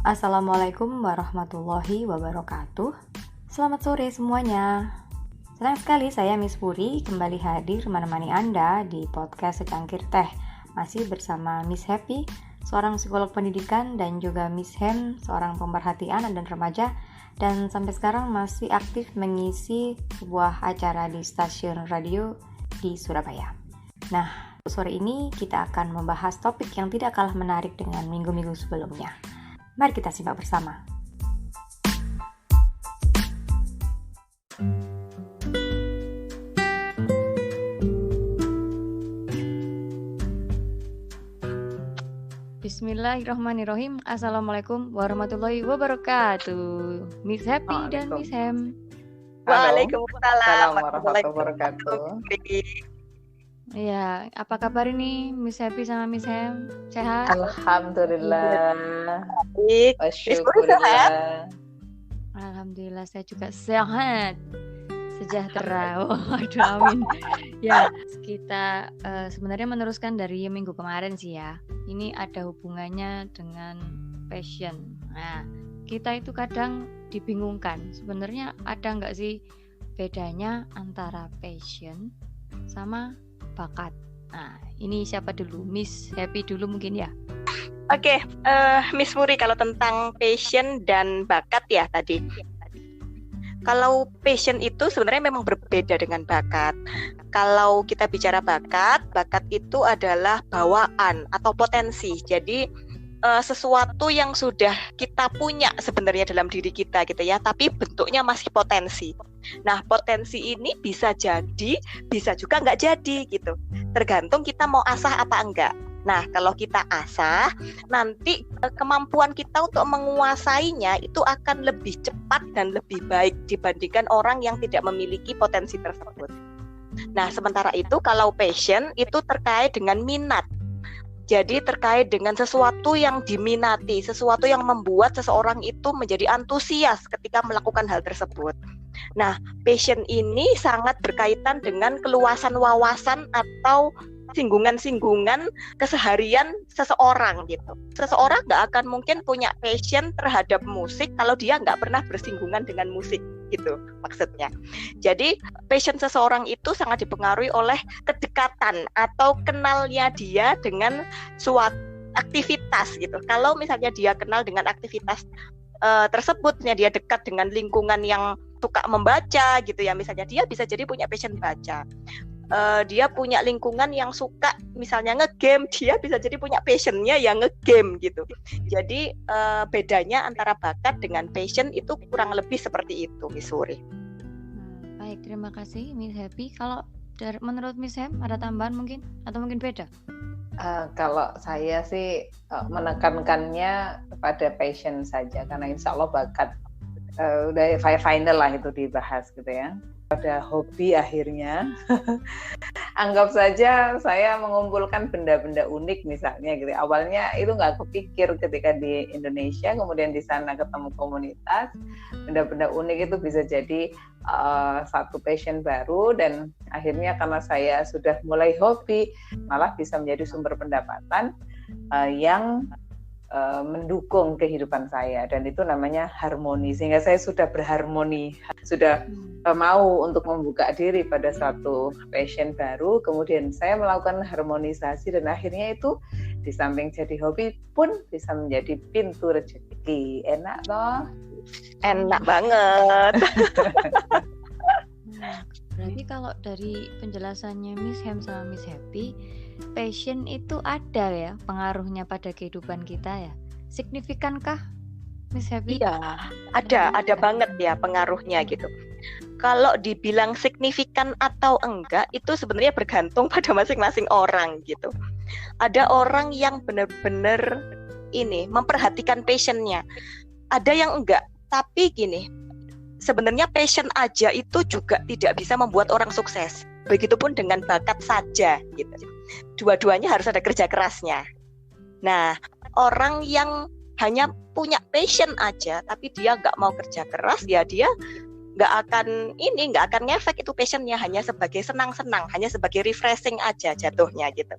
Assalamualaikum warahmatullahi wabarakatuh. Selamat sore semuanya. Senang sekali saya Miss Puri kembali hadir menemani Anda di podcast Secangkir Teh. Masih bersama Miss Happy, seorang psikolog pendidikan, dan juga Miss Hem, seorang pemerhati anak dan remaja, dan sampai sekarang masih aktif mengisi sebuah acara di stasiun radio di Surabaya. Nah, sore ini kita akan membahas topik yang tidak kalah menarik dengan minggu-minggu sebelumnya. Mari kita simak bersama. Bismillahirrahmanirrahim. Assalamualaikum warahmatullahi wabarakatuh. Miss Happy dan Miss Hem. Waalaikumsalam warahmatullahi wabarakatuh. Ya, apa kabar ini Miss Happy sama Miss Hem? Sehat? Alhamdulillah. Baik. Syukurlah. Alhamdulillah saya juga sehat. Sejahtera. Waduh, amin. Ya, kita sebenarnya meneruskan dari minggu kemarin sih ya. Ini ada hubungannya dengan passion. Nah, kita itu kadang dibingungkan. Sebenarnya ada nggak sih bedanya antara passion sama bakat? Nah, ini siapa dulu? Miss Happy dulu mungkin ya. Oke, Miss Puri, kalau tentang passion dan bakat ya tadi. Kalau passion itu sebenarnya memang berbeda dengan bakat. Kalau kita bicara bakat itu adalah bawaan atau potensi. Jadi sesuatu yang sudah kita punya sebenarnya dalam diri kita gitu ya, tapi bentuknya masih potensi. Nah, potensi ini bisa jadi, bisa juga nggak jadi gitu. Tergantung kita mau asah apa enggak. Nah, kalau kita asah, nanti kemampuan kita untuk menguasainya itu akan lebih cepat dan lebih baik dibandingkan orang yang tidak memiliki potensi tersebut. Nah, sementara itu kalau passion itu terkait dengan minat. Jadi terkait dengan sesuatu yang diminati, sesuatu yang membuat seseorang itu menjadi antusias ketika melakukan hal tersebut. Nah, passion ini sangat berkaitan dengan keluasan wawasan atau singgungan-singgungan keseharian seseorang gitu. Seseorang nggak akan mungkin punya passion terhadap musik kalau dia nggak pernah bersinggungan dengan musik gitu maksudnya. Jadi passion seseorang itu sangat dipengaruhi oleh kedekatan atau kenalnya dia dengan suatu aktivitas gitu. Kalau misalnya dia kenal dengan aktivitas tersebut, dia dekat dengan lingkungan yang suka membaca gitu ya, misalnya dia bisa jadi punya passion baca. Dia punya lingkungan yang suka misalnya ngegame, dia bisa jadi punya passionnya yang ngegame gitu. Jadi bedanya antara bakat dengan passion itu kurang lebih seperti itu, Miss Suri. Baik, terima kasih Miss Happy. Kalau menurut Miss Hem ada tambahan mungkin atau mungkin beda? Kalau saya sih menekankannya pada passion saja, karena insya Allah bakat udah final lah itu dibahas gitu ya. Pada hobi akhirnya anggap saja saya mengumpulkan benda-benda unik misalnya gitu. Awalnya itu nggak kepikir ketika di Indonesia, kemudian di sana ketemu komunitas, benda-benda unik itu bisa jadi satu passion baru, dan akhirnya karena saya sudah mulai hobi malah bisa menjadi sumber pendapatan yang mendukung kehidupan saya, dan itu namanya harmoni, sehingga saya sudah berharmoni, sudah mau untuk membuka diri pada satu passion baru, kemudian saya melakukan harmonisasi, dan akhirnya itu di samping jadi hobi pun bisa menjadi pintu rezeki. Enak toh? Enak banget. Berarti kalau dari penjelasannya Miss Hem sama Miss Happy, passion itu ada ya pengaruhnya pada kehidupan kita ya? Signifikankah Miss Happy? Iya, ada banget ya pengaruhnya gitu. Kalau dibilang signifikan atau enggak itu sebenarnya bergantung pada masing-masing orang gitu. Ada orang yang benar-benar ini memperhatikan passionnya. Ada yang enggak, tapi gini, sebenarnya passion aja itu juga tidak bisa membuat orang sukses. Begitupun dengan bakat saja gitu. Dua-duanya harus ada kerja kerasnya. Nah, orang yang hanya punya passion aja tapi dia nggak mau kerja keras, ya dia nggak akan ngefek itu passionnya, hanya sebagai senang-senang, hanya sebagai refreshing aja jatuhnya gitu.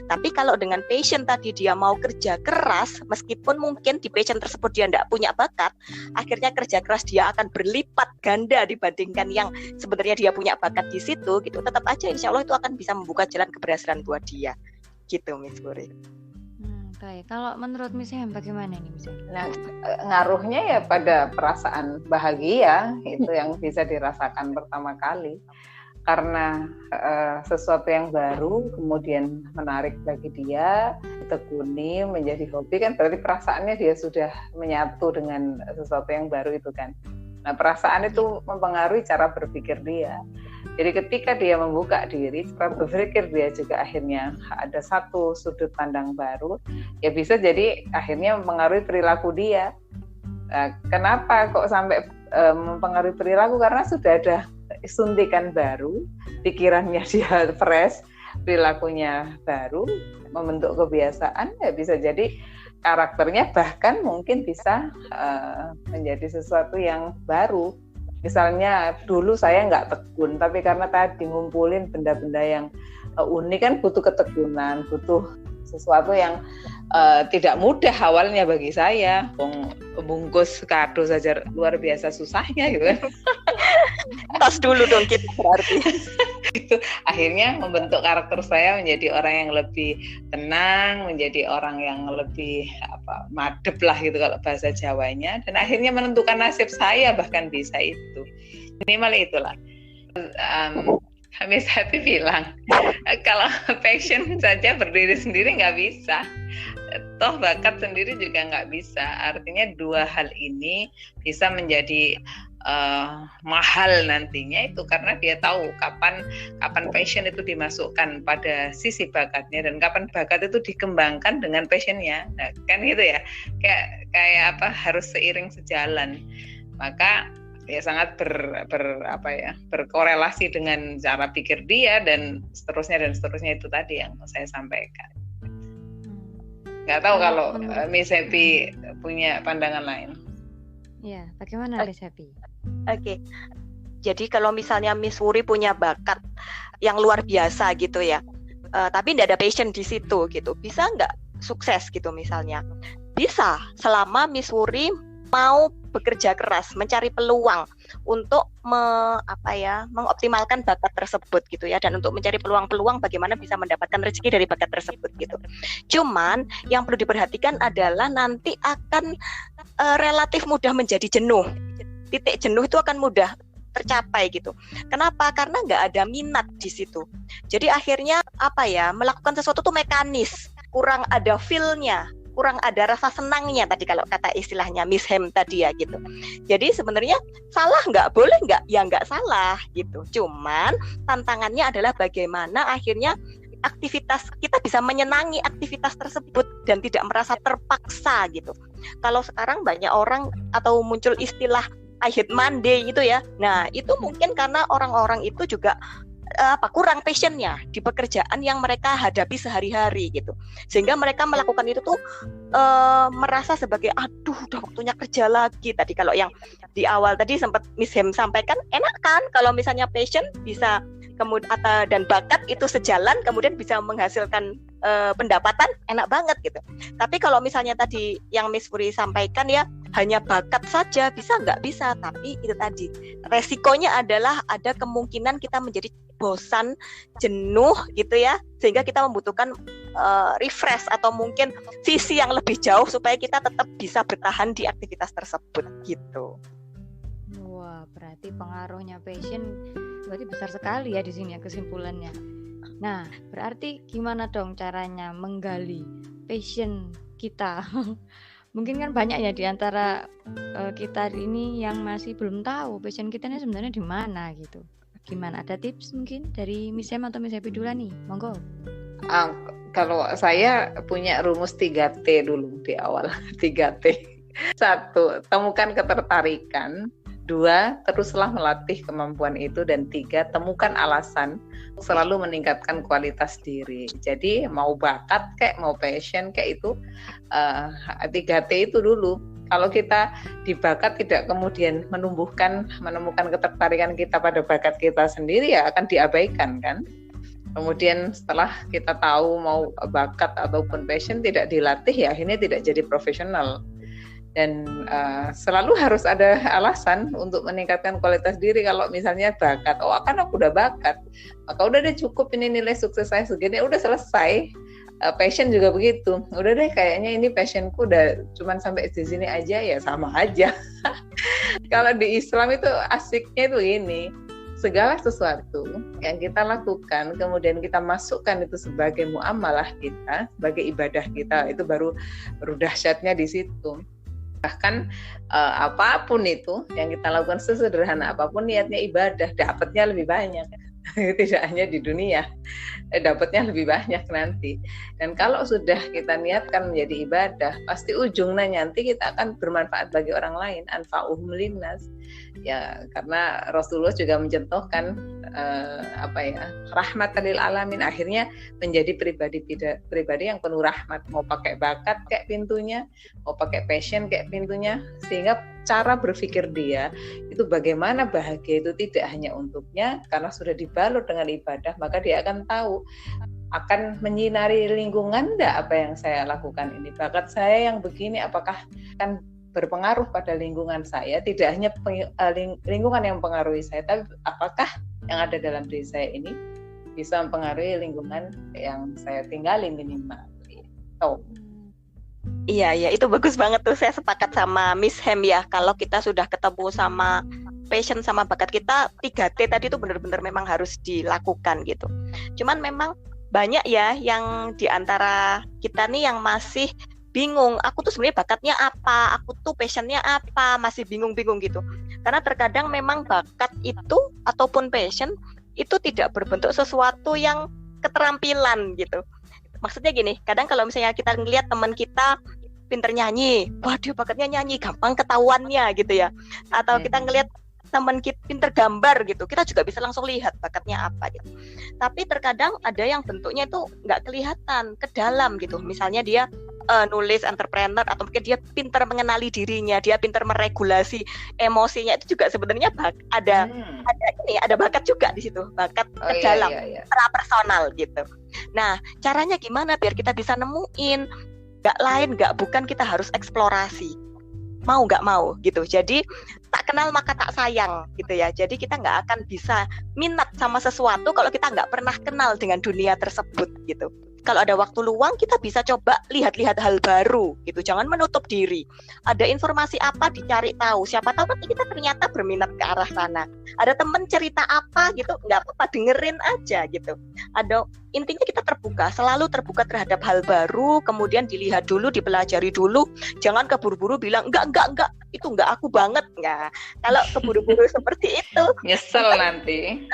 Tapi kalau dengan passion tadi dia mau kerja keras, meskipun mungkin di passion tersebut dia nggak punya bakat, akhirnya kerja keras dia akan berlipat ganda dibandingkan yang sebenarnya dia punya bakat di situ gitu. Tetap aja insya Allah itu akan bisa membuka jalan keberhasilan buat dia gitu, Miss Puri. Baik, kalau menurut Miss Hem bagaimana nih Miss Hem? Nah, ngaruhnya ya pada perasaan bahagia itu yang bisa dirasakan pertama kali, karena sesuatu yang baru kemudian menarik bagi dia, ditekuni menjadi hobi kan berarti perasaannya dia sudah menyatu dengan sesuatu yang baru itu kan. Nah, perasaan itu mempengaruhi cara berpikir dia. Jadi ketika dia membuka diri, cara berpikir dia juga akhirnya ada satu sudut pandang baru, ya bisa jadi akhirnya mempengaruhi perilaku dia. Nah, kenapa kok sampai mempengaruhi perilaku? Karena sudah ada suntikan baru, pikirannya dia fresh, perilakunya baru, membentuk kebiasaan, ya bisa jadi karakternya bahkan mungkin bisa menjadi sesuatu yang baru. Misalnya dulu saya nggak tekun, tapi karena tadi ngumpulin benda-benda yang unik kan butuh ketekunan, butuh sesuatu yang tidak mudah awalnya bagi saya. Bungkus kado saja luar biasa susahnya gitu kan. Tas dulu dong kita berarti. Itu akhirnya membentuk karakter saya menjadi orang yang lebih tenang, menjadi orang yang lebih madep lah gitu kalau bahasa Jawanya, dan akhirnya menentukan nasib saya bahkan bisa itu. Minimal itulah. Miss Happy bilang kalau passion saja berdiri sendiri nggak bisa, toh bakat sendiri juga nggak bisa. Artinya dua hal ini bisa menjadi mahal nantinya itu karena dia tahu kapan passion itu dimasukkan pada sisi bakatnya dan kapan bakat itu dikembangkan dengan passionnya. Nah, kan gitu ya, kayak harus seiring sejalan. Maka ya sangat berkorelasi dengan cara pikir dia dan seterusnya itu tadi yang saya sampaikan. Nggak tahu kalau Miss Happy punya pandangan lain. Ya, bagaimana Miss Happy? Oke. Jadi kalau misalnya Miss Wuri punya bakat yang luar biasa gitu ya, tapi tidak ada passion di situ gitu, bisa nggak sukses gitu misalnya? Bisa, selama Miss Wuri mau bekerja keras, mencari peluang untuk mengoptimalkan bakat tersebut gitu ya, dan untuk mencari peluang-peluang bagaimana bisa mendapatkan rezeki dari bakat tersebut gitu. Cuman yang perlu diperhatikan adalah nanti akan relatif mudah menjadi jenuh. Titik jenuh itu akan mudah tercapai gitu. Kenapa? Karena nggak ada minat di situ. Jadi akhirnya melakukan sesuatu tuh mekanis, kurang ada feel-nya, kurang ada rasa senangnya tadi kalau kata istilahnya Miss Hem tadi ya gitu. Jadi sebenarnya salah nggak? Boleh nggak? Ya nggak salah gitu. Cuman tantangannya adalah bagaimana akhirnya aktivitas kita bisa menyenangi aktivitas tersebut dan tidak merasa terpaksa gitu. Kalau sekarang banyak orang atau muncul istilah I hate Monday gitu ya. Nah, itu mungkin karena orang-orang itu juga kurang passionnya di pekerjaan yang mereka hadapi sehari-hari gitu, sehingga mereka melakukan itu tuh merasa sebagai aduh udah waktunya kerja lagi. Tadi kalau yang di awal tadi sempat Miss Hem sampaikan, enak kan kalau misalnya passion bisa kemudian dan bakat itu sejalan kemudian bisa menghasilkan pendapatan, enak banget gitu. Tapi kalau misalnya tadi yang Miss Puri sampaikan ya, hanya bakat saja bisa nggak bisa. Tapi itu tadi resikonya adalah ada kemungkinan kita menjadi bosan, jenuh gitu ya, sehingga kita membutuhkan refresh atau mungkin visi yang lebih jauh supaya kita tetap bisa bertahan di aktivitas tersebut gitu. Wah, berarti pengaruhnya passion berarti besar sekali ya di sini ya kesimpulannya. Nah, berarti gimana dong caranya menggali passion kita? Mungkin kan banyak ya di antara kita ini yang masih belum tahu passion kita ini sebenarnya di mana gitu. Gimana? Ada tips mungkin dari Miss Hem atau Miss Happy dulu nih? Monggo. Kalau saya punya rumus 3T dulu di awal. 3T. 1, temukan ketertarikan. 2, teruslah melatih kemampuan itu. Dan 3, temukan alasan selalu meningkatkan kualitas diri. Jadi mau bakat kayak mau passion kayak itu 3T itu dulu. Kalau kita di bakat tidak kemudian menemukan ketertarikan kita pada bakat kita sendiri, ya akan diabaikan kan. Kemudian setelah kita tahu mau bakat ataupun passion tidak dilatih, ya akhirnya tidak jadi profesional. Dan selalu harus ada alasan untuk meningkatkan kualitas diri. Kalau misalnya bakat, kan aku udah bakat, maka udah deh cukup, ini nilai sukses saya segini, udah selesai. Passion juga begitu, udah deh kayaknya ini passionku udah cuman sampai di sini aja, ya sama aja. Kalau di Islam itu asiknya itu ini, segala sesuatu yang kita lakukan kemudian kita masukkan itu sebagai muamalah kita, sebagai ibadah kita, itu baru dahsyatnya di situ. Bahkan apapun itu yang kita lakukan, sesederhana apapun niatnya ibadah, dapatnya lebih banyak. Tidak hanya di dunia, dapatnya lebih banyak nanti. Dan kalau sudah kita niatkan menjadi ibadah, pasti ujungnya nanti kita akan bermanfaat bagi orang lain, anfa'uhum linnas. Ya, karena Rasulullah juga mencontohkan rahmatan lil alamin, akhirnya menjadi pribadi yang penuh rahmat, mau pakai bakat kayak pintunya, mau pakai passion kayak pintunya, sehingga cara berpikir dia itu bagaimana bahagia itu tidak hanya untuknya, karena sudah dibalut dengan ibadah, maka dia akan tahu, akan menyinari lingkungan enggak apa yang saya lakukan ini, bakat saya yang begini apakah akan berpengaruh pada lingkungan saya, tidak hanya lingkungan yang mempengaruhi saya, tapi apakah yang ada dalam diri saya ini bisa mempengaruhi lingkungan yang saya tinggali minimal. Iya, itu bagus banget tuh. Saya sepakat sama Miss Hem ya. Kalau kita sudah ketemu sama passion sama bakat kita, 3T tadi itu benar-benar memang harus dilakukan gitu. Cuman memang banyak ya yang di antara kita nih yang masih bingung, aku tuh sebenarnya bakatnya apa, aku tuh passionnya apa, masih bingung-bingung gitu. Karena terkadang memang bakat itu ataupun passion itu tidak berbentuk sesuatu yang keterampilan gitu. Maksudnya gini, kadang kalau misalnya kita ngelihat teman kita pinter nyanyi, wah dia bakatnya nyanyi, gampang ketahuannya gitu ya. Atau kita ngelihat teman kita pinter gambar gitu, kita juga bisa langsung lihat bakatnya apa gitu. Tapi terkadang ada yang bentuknya itu nggak kelihatan ke dalam gitu. Misalnya dia nulis entrepreneur, atau mungkin dia pinter mengenali dirinya, dia pinter meregulasi emosinya, itu juga sebenarnya ada bakat juga di situ, bakat ke dalam, personal gitu. Nah, caranya gimana biar kita bisa nemuin? Nggak bukan kita harus eksplorasi, mau nggak mau gitu. Jadi tak kenal maka tak sayang gitu ya. Jadi kita nggak akan bisa minat sama sesuatu kalau kita nggak pernah kenal dengan dunia tersebut gitu. Kalau ada waktu luang, kita bisa coba lihat-lihat hal baru gitu. Jangan menutup diri. Ada informasi apa, dicari tahu. Siapa tahu nanti kita ternyata berminat ke arah sana. Ada temen cerita apa gitu, nggak apa-apa, dengerin aja gitu. Intinya kita terbuka, selalu terbuka terhadap hal baru, kemudian dilihat dulu, dipelajari dulu. Jangan keburu-buru bilang, enggak, itu enggak aku banget. Enggak. Kalau keburu-buru seperti itu, nyesel nanti.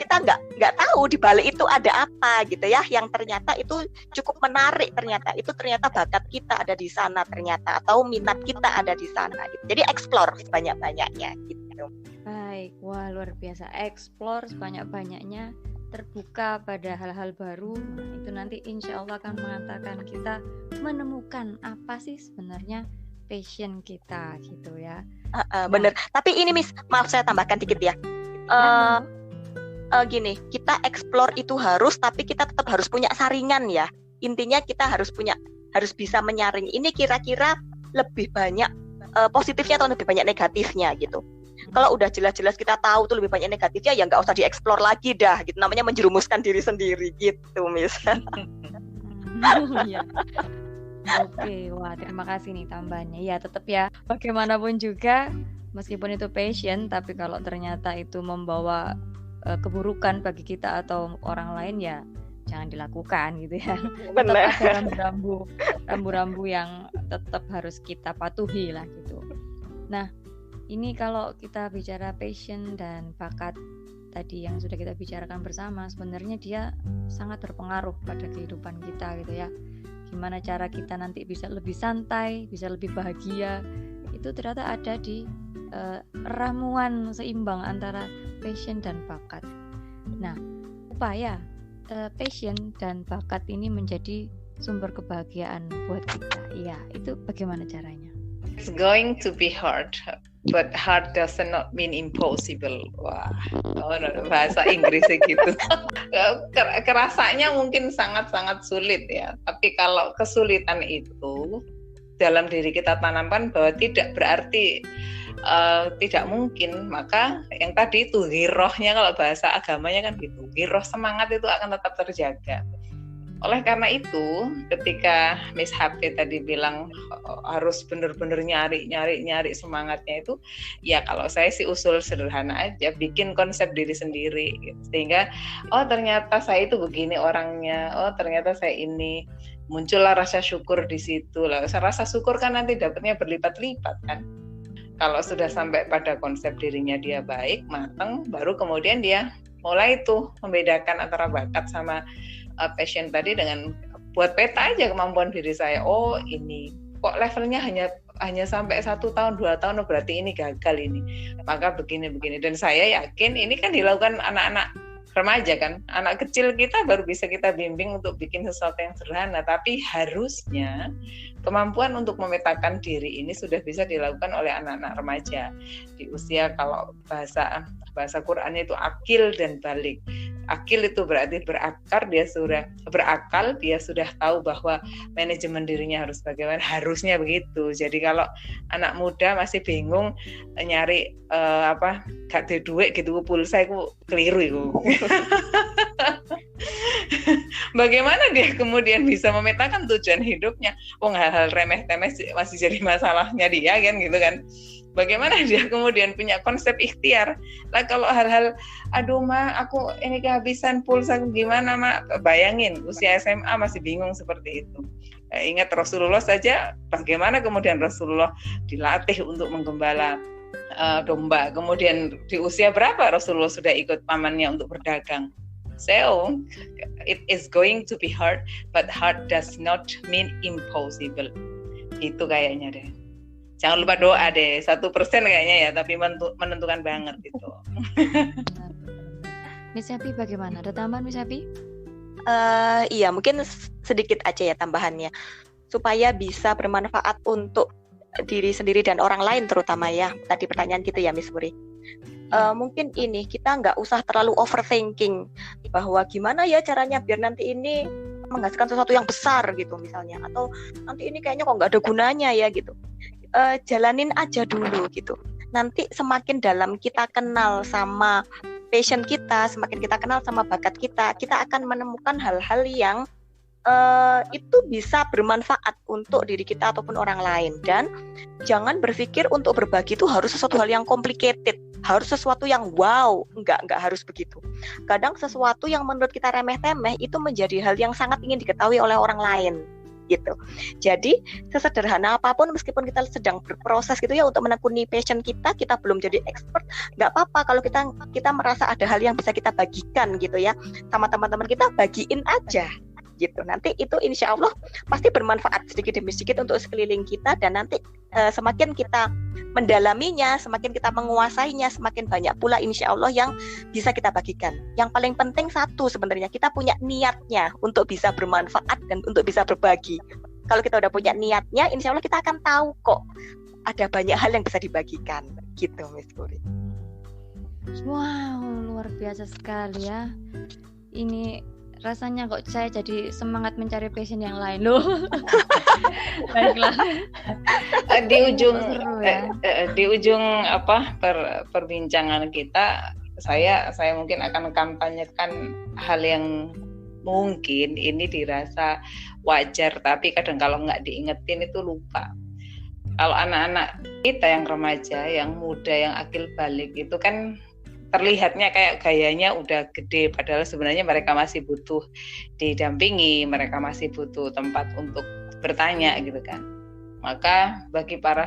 Kita nggak tahu di balik itu ada apa gitu ya, yang ternyata itu cukup menarik, ternyata bakat kita ada di sana ternyata, atau minat kita ada di sana gitu. Jadi explore sebanyak-banyaknya gitu. Baik, wah luar biasa, explore sebanyak-banyaknya, terbuka pada hal-hal baru. Nah, itu nanti insya Allah akan mengantarkan kita menemukan apa sih sebenarnya passion kita gitu ya. Bener. Tapi ini Miss, maaf saya tambahkan dikit ya. Gini, kita explore itu harus, tapi kita tetap harus punya saringan ya. Intinya kita harus bisa menyaring. Ini kira-kira lebih banyak positifnya atau lebih banyak negatifnya gitu. Kalau udah jelas-jelas kita tahu tuh lebih banyak negatifnya, ya nggak usah dieksplor lagi dah gitu. Namanya menjerumuskan diri sendiri gitu, Miss. Oke, wah terima kasih nih tambahannya. Ya tetap ya, bagaimanapun juga meskipun itu passion, tapi kalau ternyata itu membawa keburukan bagi kita atau orang lain, ya jangan dilakukan gitu ya. Tetap ada rambu-rambu yang tetap harus kita patuhi lah gitu. Nah, ini kalau kita bicara passion dan bakat tadi yang sudah kita bicarakan bersama, sebenarnya dia sangat berpengaruh pada kehidupan kita gitu ya. Gimana cara kita nanti bisa lebih santai, bisa lebih bahagia, itu ternyata ada di ramuan seimbang antara passion dan bakat. Nah, upaya passion dan bakat ini menjadi sumber kebahagiaan buat kita. Iya, itu bagaimana caranya? It's going to be hard, but hard does not mean impossible. Wah, bahasa Inggrisnya gitu. Kerasanya mungkin sangat-sangat sulit ya. Tapi kalau kesulitan itu dalam diri kita tanamkan bahwa tidak berarti tidak mungkin, maka yang tadi itu girohnya, kalau bahasa agamanya kan gitu, giroh semangat itu akan tetap terjaga. Oleh karena itu, ketika Miss HP tadi bilang harus benar-benar nyari semangatnya itu, ya kalau saya sih usul sederhana aja, bikin konsep diri sendiri, gitu. Sehingga ternyata saya itu begini orangnya, ternyata saya ini, muncullah rasa syukur di situ lah. Rasa syukur kan nanti dapatnya berlipat-lipat kan. Kalau sudah sampai pada konsep dirinya dia baik, matang, baru kemudian dia mulai tuh membedakan antara bakat sama passion tadi dengan buat peta aja kemampuan diri saya. Oh ini kok levelnya hanya sampai 1 tahun 2 tahun, berarti ini gagal ini. Maka begini. Dan saya yakin ini kan dilakukan anak-anak remaja kan. Anak kecil kita baru bisa kita bimbing untuk bikin sesuatu yang sederhana. Tapi harusnya kemampuan untuk memetakan diri ini sudah bisa dilakukan oleh anak-anak remaja di usia, kalau bahasa Qur'annya itu akil dan balik. Akil itu berarti berakal, dia sudah tahu bahwa manajemen dirinya harus bagaimana, harusnya begitu. Jadi kalau anak muda masih bingung nyari gak ada duit gitu, pulsa itu keliru itu. Bagaimana dia kemudian bisa memetakan tujuan hidupnya? Hal-hal remeh-temeh masih jadi masalahnya dia kan gitu kan. Bagaimana dia kemudian punya konsep ikhtiar? Lah kalau hal-hal, aduh ma, aku ini kehabisan pulsa gimana ma? Bayangin usia SMA masih bingung seperti itu. Ingat Rasulullah saja, bagaimana kemudian Rasulullah dilatih untuk menggembala domba. Kemudian di usia berapa Rasulullah sudah ikut pamannya untuk berdagang? So, it is going to be hard, but hard does not mean impossible. Itu kayaknya deh. Jangan lupa doa deh, 1% kayaknya ya, tapi menentukan banget itu. Miss Happy bagaimana? Ada tambahan Miss Happy? Iya, mungkin sedikit aja ya tambahannya, supaya bisa bermanfaat untuk diri sendiri dan orang lain terutama ya. Tadi pertanyaan gitu ya Miss Puri. Mungkin ini kita nggak usah terlalu overthinking bahwa gimana ya caranya biar nanti ini menghasilkan sesuatu yang besar gitu misalnya, atau nanti ini kayaknya kok nggak ada gunanya ya gitu. Jalanin aja dulu gitu. Nanti semakin dalam kita kenal sama passion kita, semakin kita kenal sama bakat kita akan menemukan hal-hal yang itu bisa bermanfaat untuk diri kita ataupun orang lain. Dan jangan berpikir untuk berbagi itu harus sesuatu hal yang complicated, harus sesuatu yang wow, enggak harus begitu. Kadang sesuatu yang menurut kita remeh-temeh itu menjadi hal yang sangat ingin diketahui oleh orang lain gitu. Jadi sesederhana apapun, meskipun kita sedang berproses gitu ya untuk menekuni passion kita belum jadi expert, nggak apa-apa kalau kita merasa ada hal yang bisa kita bagikan gitu ya sama teman-teman kita, bagiin aja gitu. Nanti itu insya Allah pasti bermanfaat sedikit demi sedikit untuk sekeliling kita, dan nanti semakin kita mendalaminya, semakin kita menguasainya, semakin banyak pula insya Allah yang bisa kita bagikan. Yang paling penting satu sebenarnya, kita punya niatnya untuk bisa bermanfaat dan untuk bisa berbagi. Kalau kita udah punya niatnya, insya Allah kita akan tahu kok ada banyak hal yang bisa dibagikan gitu Miss Puri. Wow, luar biasa sekali ya. Ini rasanya kok saya jadi semangat mencari passion yang lain loh. Baiklah. Di ujung perbincangan kita, saya mungkin akan kampanyekan hal yang mungkin ini dirasa wajar, tapi kadang kalau nggak diingetin itu lupa. Kalau anak-anak kita yang remaja, yang muda, yang akil balik itu kan terlihatnya kayak gayanya udah gede, padahal sebenarnya mereka masih butuh didampingi, mereka masih butuh tempat untuk bertanya gitu kan. Maka bagi para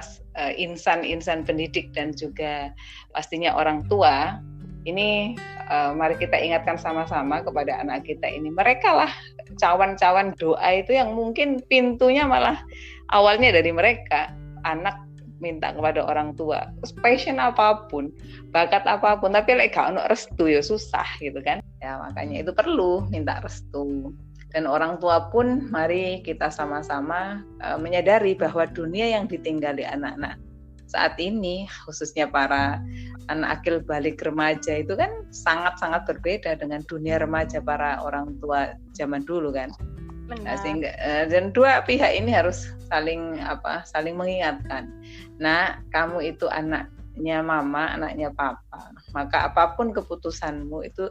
insan-insan pendidik dan juga pastinya orang tua, ini mari kita ingatkan sama-sama kepada anak kita ini, mereka lah cawan-cawan doa itu yang mungkin pintunya malah awalnya dari mereka. Anak minta kepada orang tua, passion apapun, bakat apapun, tapi lek gak ono restu ya susah gitu kan. Ya makanya itu perlu minta restu. Dan orang tua pun mari kita sama-sama menyadari bahwa dunia yang ditinggali anak-anak saat ini, khususnya para anak akil balik remaja itu kan sangat-sangat berbeda dengan dunia remaja para orang tua zaman dulu kan. Nah, sehingga dan dua pihak ini harus saling mengingatkan. Nah, kamu itu anaknya mama, anaknya papa. Maka apapun keputusanmu itu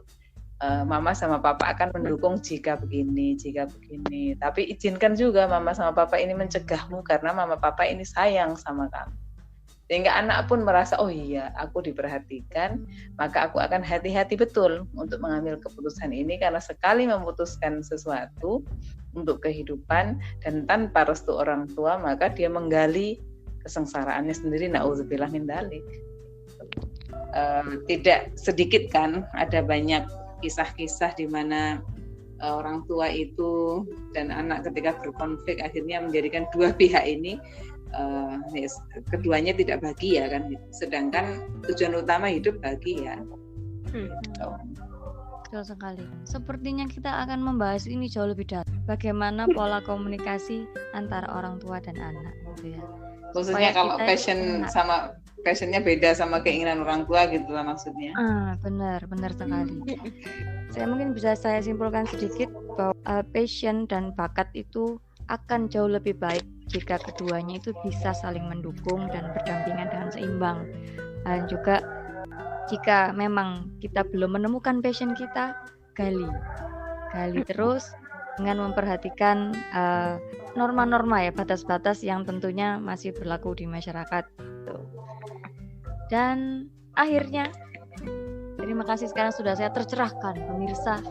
mama sama papa akan mendukung jika begini. Tapi izinkan juga mama sama papa ini mencegahmu karena mama papa ini sayang sama kamu. Sehingga anak pun merasa, oh iya, aku diperhatikan, maka aku akan hati-hati betul untuk mengambil keputusan ini, karena sekali memutuskan sesuatu untuk kehidupan dan tanpa restu orang tua, maka dia menggali kesengsaraannya sendiri, na'udzubillah min dzalik. Tidak sedikit kan, ada banyak kisah-kisah di mana orang tua itu dan anak ketika berkonflik akhirnya menjadikan dua pihak ini keduanya tidak bahagia kan, sedangkan tujuan utama hidup bahagia. Betul sekali. Sepertinya kita akan membahas ini jauh lebih dalam. Bagaimana pola komunikasi antara orang tua dan anak, gitu ya. Khususnya kalau passionnya beda sama keinginan orang tua gitu lah maksudnya. Benar sekali. Saya simpulkan sedikit bahwa passion dan bakat itu akan jauh lebih baik jika keduanya itu bisa saling mendukung dan berdampingan dengan seimbang. Dan juga jika memang kita belum menemukan passion kita, gali terus dengan memperhatikan norma-norma ya, batas-batas yang tentunya masih berlaku di masyarakat. Dan akhirnya terima kasih sekarang sudah saya tercerahkan pemirsa.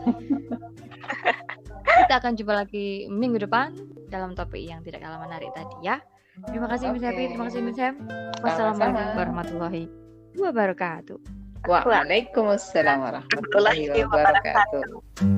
Kita akan jumpa lagi minggu depan dalam topik yang tidak kalah menarik tadi ya. Terima kasih Miss Happy, terima kasih Miss Ham. Wassalamualaikum warahmatullahi wabarakatuh. Waalaikumsalam warahmatullahi wabarakatuh.